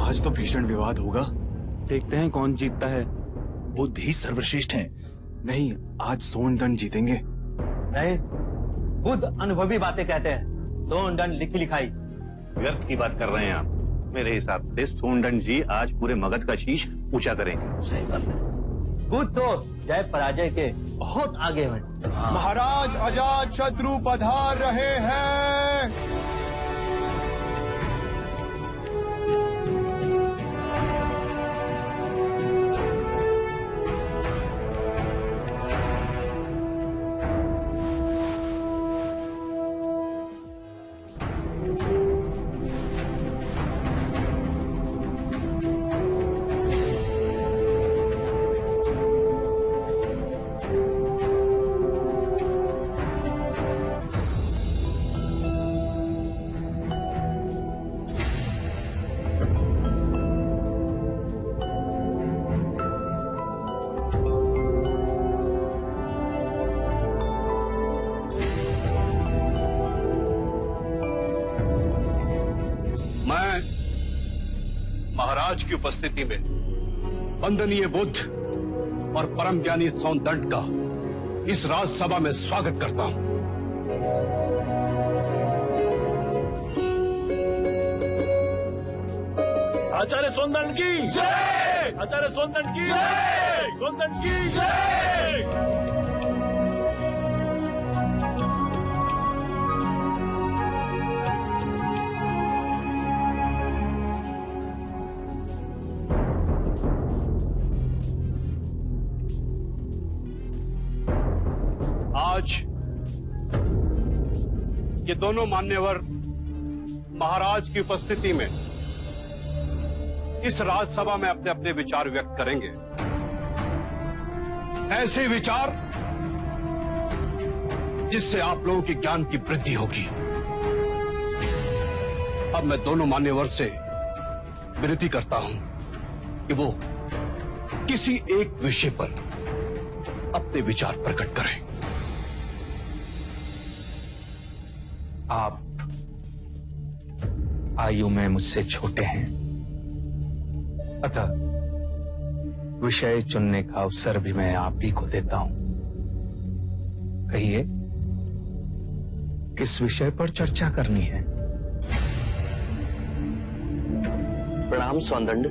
आज तो भीषण विवाद होगा। देखते हैं कौन जीतता है। बुद्ध ही सर्वश्रेष्ठ हैं। नहीं, आज सोनदंड जीतेंगे। नहीं, बुद्ध अनुभवी बातें कहते हैं, सोनदंड लिखी लिखाई। व्यर्थ की बात कर रहे हैं आप। मेरे हिसाब से सोनदंड जी आज पूरे मगध का शीश ऊंचा करेंगे। सही बात है। बुद्ध तो जय पराजय के बहुत आगे हैं। महाराज अजात शत्रु पधार रहे हैं। महाराज की उपस्थिति में वंदनीय बुद्ध और परम ज्ञानी सोनदंड का इस राजसभा में स्वागत करता हूं। आचार्य सोनदंड की जय! आचार्य सोनदंड की जय! सोनदंड की जय! आज ये दोनों मान्यवर महाराज की उपस्थिति में इस राजसभा में अपने अपने विचार व्यक्त करेंगे। ऐसे विचार जिससे आप लोगों के ज्ञान की वृद्धि होगी। अब मैं दोनों मान्यवर से विनती करता हूं कि वो किसी एक विषय पर अपने विचार प्रकट करें। आप आयु में मुझसे छोटे हैं, अतः विषय चुनने का अवसर भी मैं आप ही को देता हूं। कहिए, किस विषय पर चर्चा करनी है? प्रणाम सोनदंड।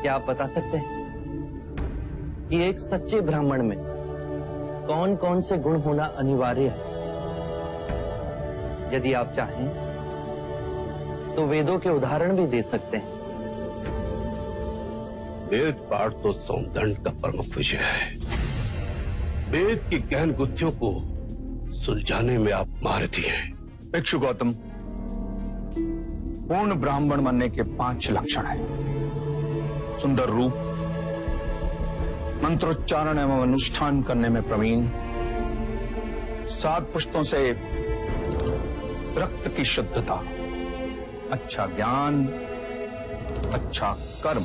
क्या आप बता सकते हैं कि एक सच्चे ब्राह्मण में कौन कौन से गुण होना अनिवार्य है? यदि आप चाहें तो वेदों के उदाहरण भी दे सकते हैं। वेद पाठ तो सोनदंड का प्रमुख विषय है। वेद की गहन गुत्थियों को सुलझाने में आप महारथी हैं। भिक्षु गौतम, पूर्ण ब्राह्मण बनने के 5 लक्षण हैं। सुंदर रूप, मंत्रोच्चारण एवं अनुष्ठान करने में प्रवीण, 7 पुष्टों से रक्त की शुद्धता, अच्छा ज्ञान, अच्छा कर्म।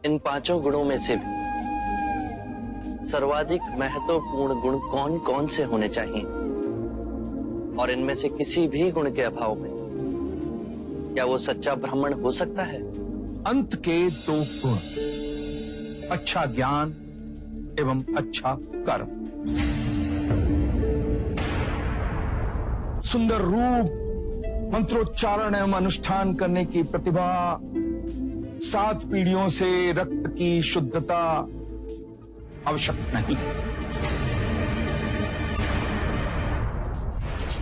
इन 5 गुणों में से भी सर्वाधिक महत्वपूर्ण गुण कौन कौन से होने चाहिए? और इनमें से किसी भी गुण के अभाव में क्या वो सच्चा ब्राह्मण हो सकता है? अंत के 2 गुण, अच्छा ज्ञान एवं अच्छा कर्म। सुंदर रूप, मंत्रोच्चारण एवं अनुष्ठान करने की प्रतिभा, 7 पीढ़ियों से रक्त की शुद्धता आवश्यक नहीं।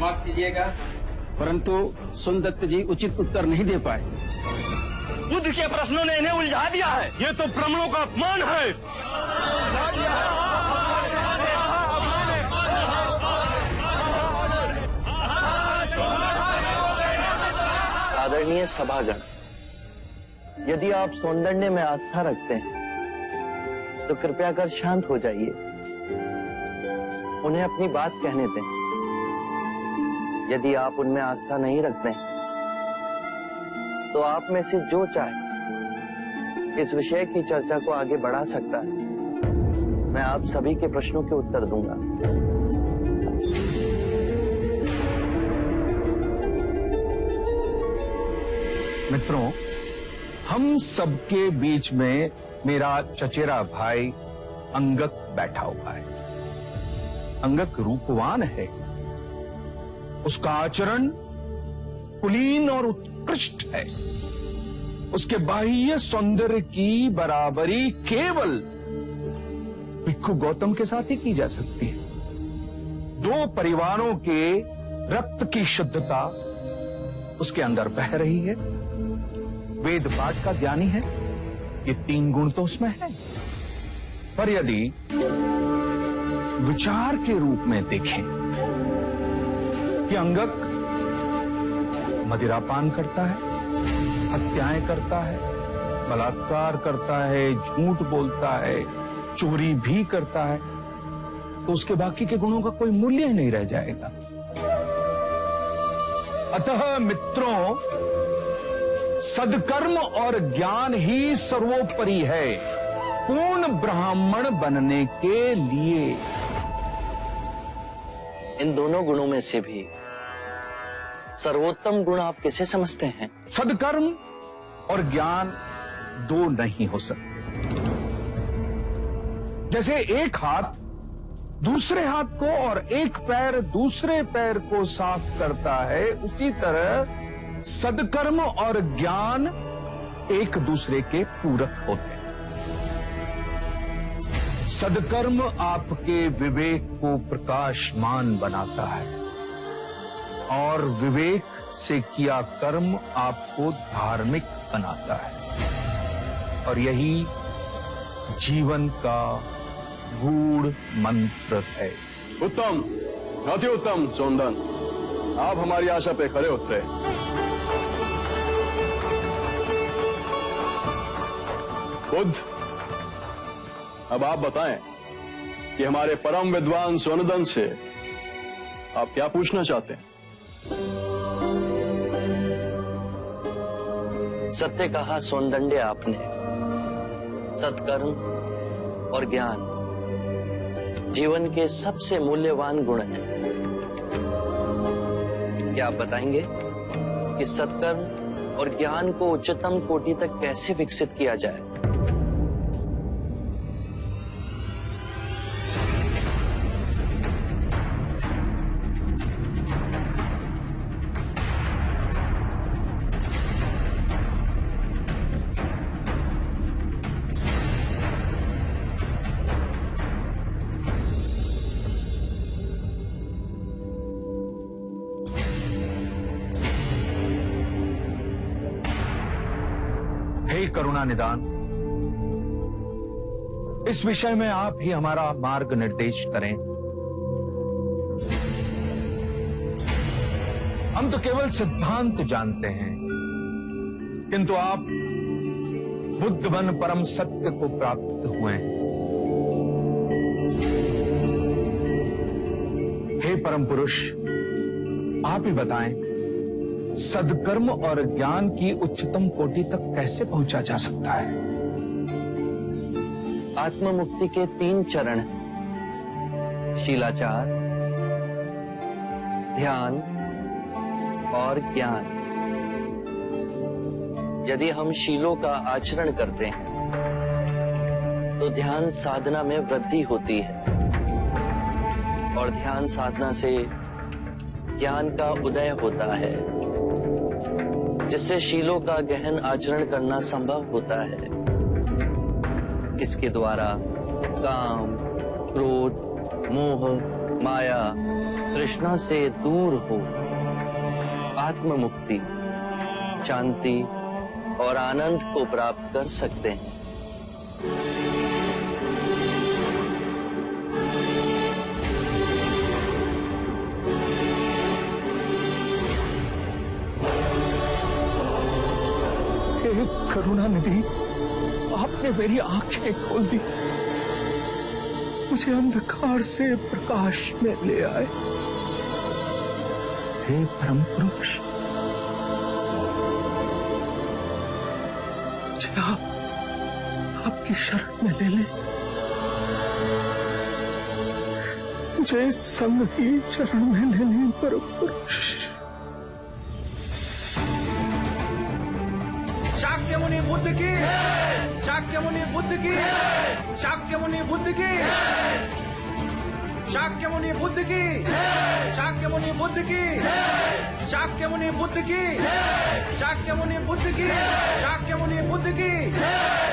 माफ कीजिएगा, परंतु सोनदत्त जी उचित उत्तर नहीं दे पाए। बुद्ध के प्रश्नों ने इन्हें उलझा दिया है। ये तो ब्राह्मणों का अपमान है। आदरणीय सभागण, यदि आप सोनदंड में आस्था रखते हैं तो कृपया कर शांत हो जाइए। उन्हें अपनी बात कहने दें। यदि आप उनमें आस्था नहीं रखते तो आप में से जो चाहे इस विषय की चर्चा को आगे बढ़ा सकता है। मैं आप सभी के प्रश्नों के उत्तर दूंगा। मित्रों, हम सबके बीच में मेरा चचेरा भाई अंगक बैठा हुआ है। अंगक रूपवान है, उसका आचरण कुलीन और उत्कृष्ट है। उसके बाह्य सौंदर्य की बराबरी केवल भिक्षु गौतम के साथ ही की जा सकती है। दो परिवारों के रक्त की शुद्धता उसके अंदर बह रही है। वेद पाठ का ज्ञानी है, ये 3 गुण तो उसमें है। पर यदि विचार के रूप में देखें कि अंगक मदिरापान करता है, हत्याएं करता है, बलात्कार करता है, झूठ बोलता है, चोरी भी करता है, तो उसके बाकी के गुणों का कोई मूल्य ही नहीं रह जाएगा। अतः मित्रों, सदकर्म और ज्ञान ही सर्वोपरि है पूर्ण ब्राह्मण बनने के लिए। इन दोनों गुणों में से भी सर्वोत्तम गुण आप किसे समझते हैं? सदकर्म और ज्ञान दो नहीं हो सकते। जैसे एक हाथ दूसरे हाथ को और एक पैर दूसरे पैर को साफ करता है, उसी तरह सदकर्म और ज्ञान एक दूसरे के पूरक होते हैं। सदकर्म आपके विवेक को प्रकाशमान बनाता है और विवेक से किया कर्म आपको धार्मिक बनाता है, और यही जीवन का गूढ़ मंत्र है। उत्तम, अति उत्तम सोनदन, आप हमारी आशा पे खरे उतरे। बुद्ध, अब आप बताएं कि हमारे परम विद्वान सोनदन से आप क्या पूछना चाहते हैं? सत्य कहा सोनदंडे आपने। सत्कर्म और ज्ञान जीवन के सबसे मूल्यवान गुण हैं। क्या आप बताएंगे कि सत्कर्म और ज्ञान को उच्चतम कोटि तक कैसे विकसित किया जाए? करुणा निदान, इस विषय में आप ही हमारा मार्ग निर्देश करें। हम तो केवल सिद्धांत जानते हैं, किंतु आप बुद्ध बन परम सत्य को प्राप्त हुए हैं। हे परम पुरुष, आप ही बताएं, सदकर्म और ज्ञान की उच्चतम कोटि तक कैसे पहुंचा जा सकता है? आत्म मुक्ति के 3 चरण हैं, शीलाचार, ध्यान और ज्ञान। यदि हम शीलों का आचरण करते हैं तो ध्यान साधना में वृद्धि होती है, और ध्यान साधना से ज्ञान का उदय होता है, जिससे शीलों का गहन आचरण करना संभव होता है। इसके द्वारा काम, क्रोध, मोह, माया, तृष्णा से दूर हो आत्म मुक्ति, शांति और आनंद को प्राप्त कर सकते हैं। करुणा निधि, आपने मेरी आंखें खोल दी, मुझे अंधकार से प्रकाश में ले आए। हे परम पुरुष, मुझे आपकी शरण में ले ले, मुझे संग ही शरण में ले ले परम पुरुष। शाक्यमुनि बुद्ध की, शाक्यमुनि बुद्ध की, शाक्यमुनि बुद्ध की, शाक्यमुनि बुद्ध की, शाक्यमुनि बुद्ध की, शाक्यमुनि बुद्ध की, शाक्यमुनि बुद्ध की, शाक्यमुनि बुद्ध की।